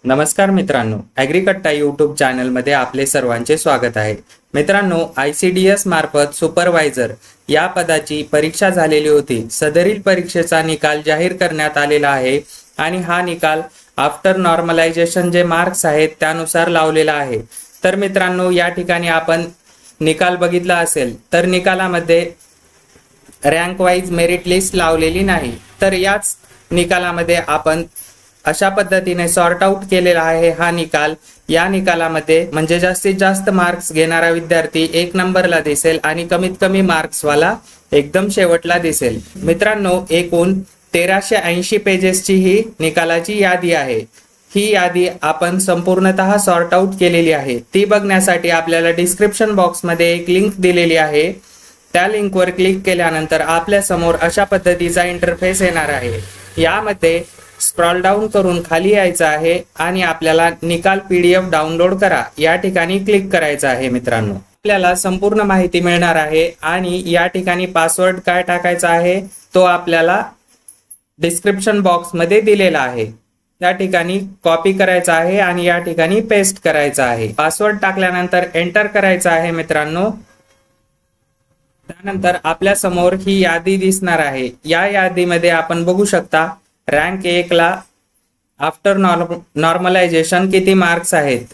नमस्कार मित्रांनो, ॲग्रीकट्टा यूट्यूब चॅनलमध्ये आपले सर्वांचे स्वागत आहे। मित्रांनो, ICDS मार्फत सुपरवायझर या पदाची परीक्षा झालेली होती। सदरील परीक्षेचा निकाल जाहीर करण्यात आलेला आहे आणि हा निकाल आफ्टर नॉर्मलायझेशन जे मार्क्स आहेत त्यानुसार लावलेला आहे। तर मित्रांनो, या ठिकाणी आपण निकाल बघितला असेल तर निकालामध्ये रँक वाइज मेरिट लिस्ट लावलेली नाही। तर याच निकालामध्ये आपण अशा पद्धतीने सॉर्ट आउट केलेला आहे हा निकाल। या निकालामध्ये म्हणजे जास्तीत जास्त मार्क्स घेणारा विद्यार्थी 1 नंबरला दिसेल आणि कमीत कमी मार्क्स वाला एकदम शेवटला दिसेल। मित्रांनो, एकूण 1380 पेजेसची ही निकालाची यादी आहे। ही यादी आपण संपूर्णतः सॉर्ट आउट केलेली आहे। ती बघण्यासाठी आपल्याला डिस्क्रिप्शन बॉक्समध्ये एक लिंक दिलेली आहे। त्या लिंकवर क्लिक केल्यानंतर आपल्या समोर अशा पद्धतीचा इंटरफेस येणार आहे। यामध्ये स्क्रॉल डाऊन करून खाली यायचं आहे आणि आपल्याला निकाल PDF डाउनलोड करा या ठिकाणी क्लिक करायचं आहे। मित्रांनो, आपल्याला संपूर्ण माहिती मिळणार आहे आणि या ठिकाणी पासवर्ड काय टाकायचा आहे तो आपल्याला डिस्क्रिप्शन बॉक्स मध्ये दिलेला आहे। या ठिकाणी कॉपी करायचा आहे आणि या ठिकाणी पेस्ट करायचा आहे। पासवर्ड टाकल्यानंतर एंटर करायचा आहे। मित्रांनो, त्यानंतर आपल्या समोर ही यादी दिसणार आहे। या यादीमध्ये आपण बघू शकता रँक 1 ला आफ्टर नॉर्मलायझेशन किती मार्क्स आहेत,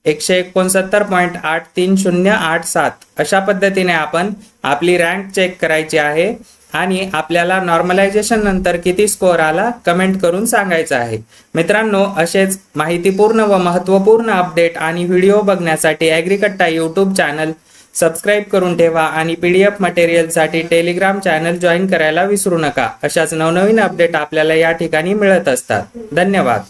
169.83087। अशा पद्धतीने आपण आपली रँक चेक करायची आहे आणि आपल्याला नॉर्मलायझेशन नंतर किती स्कोअर आला कमेंट करून सांगायचं आहे। मित्रांनो, असेच माहितीपूर्ण व महत्त्वपूर्ण अपडेट आणि व्हिडिओ बघण्यासाठी ॲग्रीकट्टा यूट्यूब चॅनल सबस्क्राइब करून ठेवा आणि PDF मटेरियलसाठी टेलिग्राम चॅनल जॉईन करायला विसरू नका। अशाच नवनवीन अपडेट आपल्याला या ठिकाणी मिळत असतात। धन्यवाद।